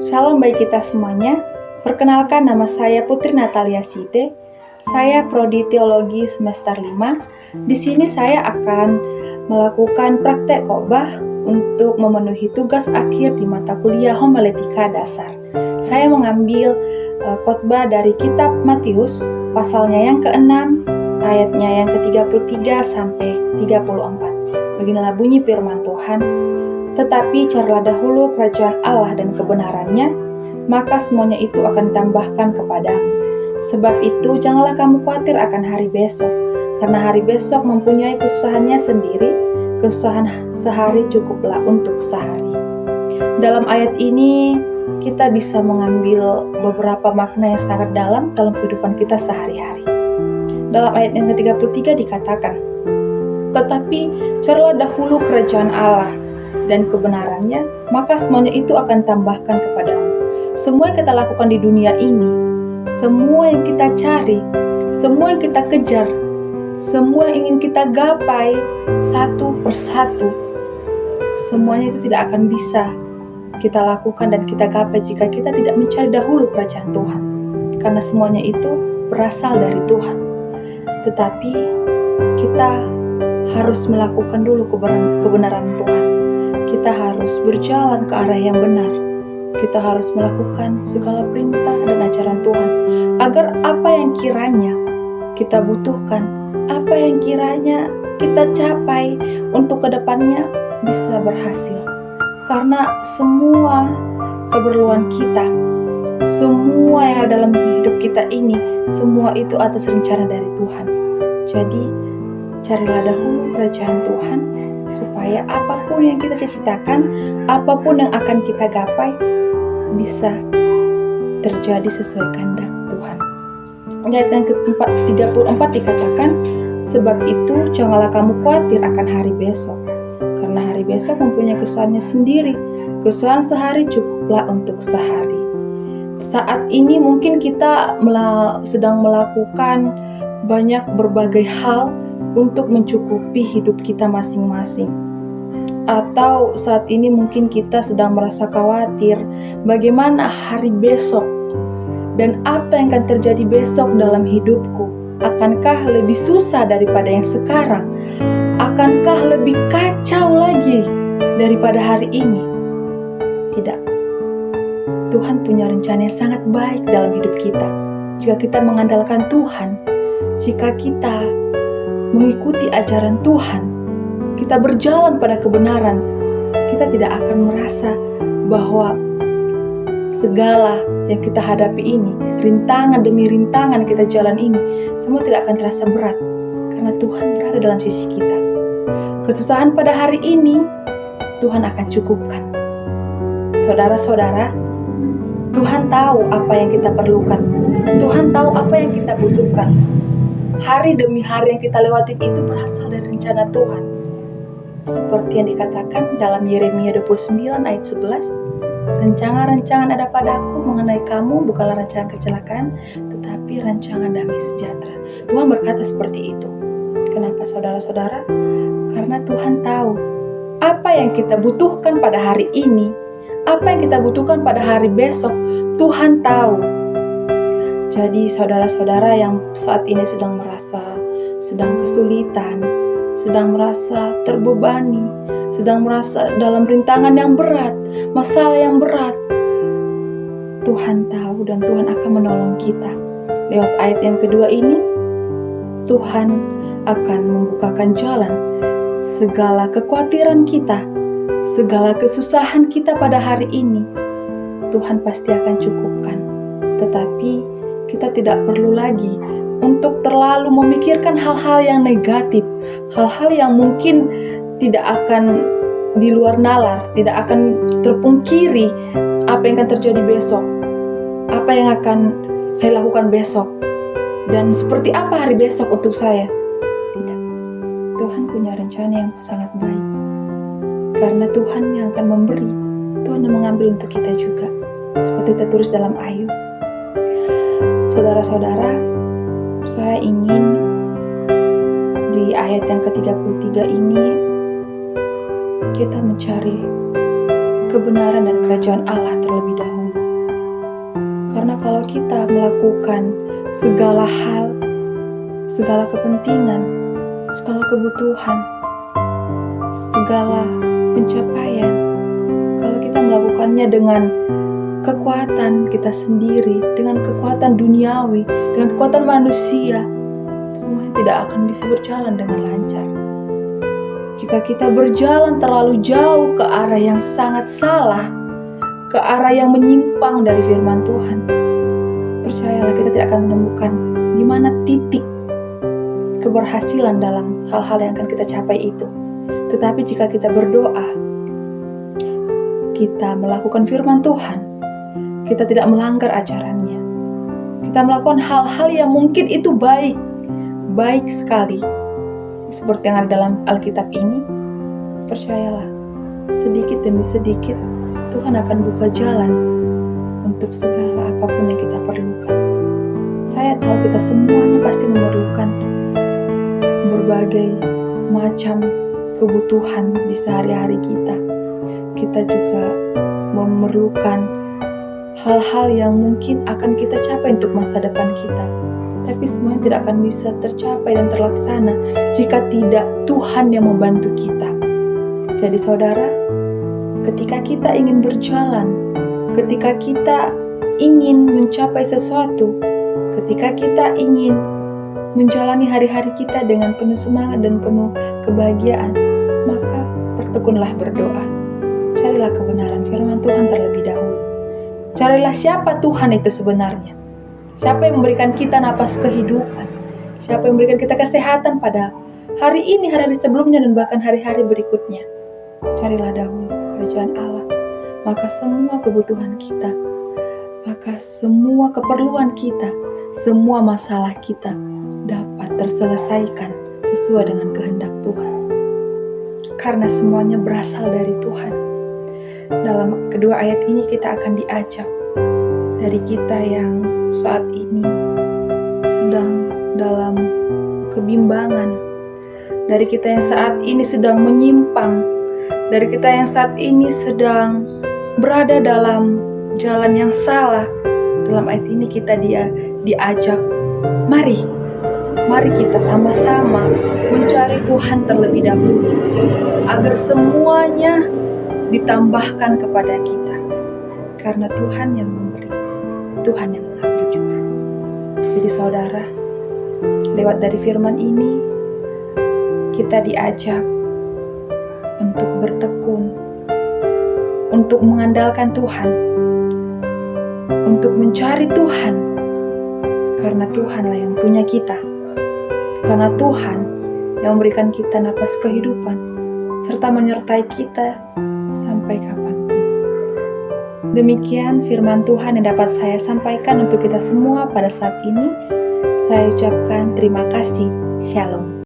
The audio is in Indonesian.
Shalom bagi kita semuanya. Perkenalkan, nama saya Putri Natalia Site. Saya prodi teologi semester 5. Di sini saya akan melakukan praktek khotbah untuk memenuhi tugas akhir di mata kuliah homiletika dasar. Saya mengambil khotbah dari kitab Matius, pasalnya yang ke-6, ayatnya yang ke-33 sampai 34. Beginilah bunyi firman Tuhan. Tetapi carilah dahulu kerajaan Allah dan kebenarannya, maka semuanya itu akan ditambahkan kepadamu. Sebab itu janganlah kamu khawatir akan hari besok, karena hari besok mempunyai kesusahannya sendiri. Kesusahan sehari cukuplah untuk sehari. Dalam ayat ini kita bisa mengambil beberapa makna yang sangat dalam kehidupan kita sehari-hari. Dalam ayat yang ke-33 dikatakan, tetapi carilah dahulu kerajaan Allah dan kebenarannya, maka semuanya itu akan tambahkan kepadamu. Semua yang kita lakukan di dunia ini, semua yang kita cari, semua yang kita kejar, semua yang ingin kita gapai satu persatu, semuanya itu tidak akan bisa kita lakukan dan kita gapai jika kita tidak mencari dahulu kerajaan Tuhan. Karena semuanya itu berasal dari Tuhan. Tetapi kita harus melakukan dulu kebenaran Tuhan. Kita harus berjalan ke arah yang benar. Kita harus melakukan segala perintah dan ajaran Tuhan, agar apa yang kiranya kita butuhkan, apa yang kiranya kita capai untuk kedepannya bisa berhasil. Karena semua keperluan kita, semua yang ada dalam hidup kita ini, semua itu atas rencana dari Tuhan. Jadi, carilah dahulu kerajaan Tuhan, supaya apapun yang kita cita-citakan, apapun yang akan kita gapai, bisa terjadi sesuai kehendak Tuhan. Ayat yang ke-34 dikatakan, sebab itu janganlah kamu khawatir akan hari besok, karena hari besok mempunyai kesusahannya sendiri. Kesusahan sehari cukuplah untuk sehari. Saat ini mungkin kita sedang melakukan banyak berbagai hal untuk mencukupi hidup kita masing-masing. Atau saat ini mungkin kita sedang merasa khawatir bagaimana hari besok dan apa yang akan terjadi besok dalam hidupku. Akankah lebih susah daripada yang sekarang? Akankah lebih kacau lagi daripada hari ini? Tidak. Tuhan punya rencana yang sangat baik dalam hidup kita. Jika kita mengandalkan Tuhan, jika kita mengikuti ajaran Tuhan, kita berjalan pada kebenaran, kita tidak akan merasa bahwa segala yang kita hadapi ini, rintangan demi rintangan kita jalan ini, semua tidak akan terasa berat, karena Tuhan berada dalam sisi kita. Kesusahan pada hari ini, Tuhan akan cukupkan. Saudara-saudara, Tuhan tahu apa yang kita perlukan. Tuhan tahu apa yang kita butuhkan. Hari demi hari yang kita lewati itu berasal dari rencana Tuhan. Seperti yang dikatakan dalam Yeremia 29 ayat 11, rancangan-rancangan ada padaku mengenai kamu bukanlah rancangan kecelakaan, tetapi rancangan damai sejahtera. Tuhan berkata seperti itu. Kenapa saudara-saudara? Karena Tuhan tahu apa yang kita butuhkan pada hari ini, apa yang kita butuhkan pada hari besok, Tuhan tahu. Jadi saudara-saudara yang saat ini sedang kesulitan, sedang merasa terbebani, sedang merasa dalam rintangan yang berat, masalah yang berat, Tuhan tahu dan Tuhan akan menolong kita. Lewat ayat yang kedua ini, Tuhan akan membukakan jalan. Segala kekhawatiran kita, segala kesusahan kita pada hari ini, Tuhan pasti akan cukupkan. Tetapi kita tidak perlu lagi untuk terlalu memikirkan hal-hal yang negatif, hal-hal yang mungkin tidak akan di luar nalar, tidak akan terpungkiri apa yang akan terjadi besok, apa yang akan saya lakukan besok, dan seperti apa hari besok untuk saya. Tidak, Tuhan punya rencana yang sangat baik, karena Tuhan yang akan memberi, Tuhan yang mengambil untuk kita juga, seperti tertulis dalam Ayub. Saudara-saudara, saya ingin di ayat yang ke-33 ini kita mencari kebenaran dan kerajaan Allah terlebih dahulu. Karena kalau kita melakukan segala hal, segala kepentingan, segala kebutuhan, segala pencapaian, kalau kita melakukannya dengan kekuatan kita sendiri, dengan kekuatan duniawi, dengan kekuatan manusia, semuanya tidak akan bisa berjalan dengan lancar. Jika kita berjalan terlalu jauh ke arah yang sangat salah, ke arah yang menyimpang dari firman Tuhan, percayalah kita tidak akan menemukan di mana titik keberhasilan dalam hal-hal yang akan kita capai itu. Tetapi jika kita berdoa, kita melakukan firman Tuhan, kita tidak melanggar ajarannya, kita melakukan hal-hal yang mungkin itu baik sekali, seperti yang ada dalam Alkitab ini, percayalah, sedikit demi sedikit Tuhan akan buka jalan untuk segala apapun yang kita perlukan. Saya tahu kita semuanya pasti memerlukan berbagai macam kebutuhan di sehari-hari kita. Kita juga memerlukan hal-hal yang mungkin akan kita capai untuk masa depan kita. Tapi semuanya tidak akan bisa tercapai dan terlaksana jika tidak Tuhan yang membantu kita. Jadi saudara, ketika kita ingin berjalan, ketika kita ingin mencapai sesuatu, ketika kita ingin menjalani hari-hari kita dengan penuh semangat dan penuh kebahagiaan, maka bertekunlah berdoa. Carilah kebenaran firman Tuhan terlebih dahulu. Carilah siapa Tuhan itu sebenarnya. Siapa yang memberikan kita napas kehidupan? Siapa yang memberikan kita kesehatan pada hari ini, hari-hari sebelumnya, dan bahkan hari-hari berikutnya? Carilah dahulu kerajaan Allah. Maka semua kebutuhan kita, maka semua keperluan kita, semua masalah kita dapat terselesaikan sesuai dengan kehendak Tuhan. Karena semuanya berasal dari Tuhan. Dalam kedua ayat ini kita akan diajak dari kita yang saat ini sedang dalam kebimbangan, dari kita yang saat ini sedang menyimpang, dari kita yang saat ini sedang berada dalam jalan yang salah. Dalam ayat ini kita diajak, mari kita sama-sama mencari Tuhan terlebih dahulu, agar semuanya ditambahkan kepada kita. Karena Tuhan yang memberi, Tuhan yang mengambil juga. Jadi saudara, lewat dari firman ini, kita diajak untuk bertekun, untuk mengandalkan Tuhan, untuk mencari Tuhan, karena Tuhanlah yang punya kita, karena Tuhan yang memberikan kita napas kehidupan, serta menyertai kita sampai kapanpun. Demikian firman Tuhan yang dapat saya sampaikan untuk kita semua pada saat ini. Saya ucapkan terima kasih. Shalom.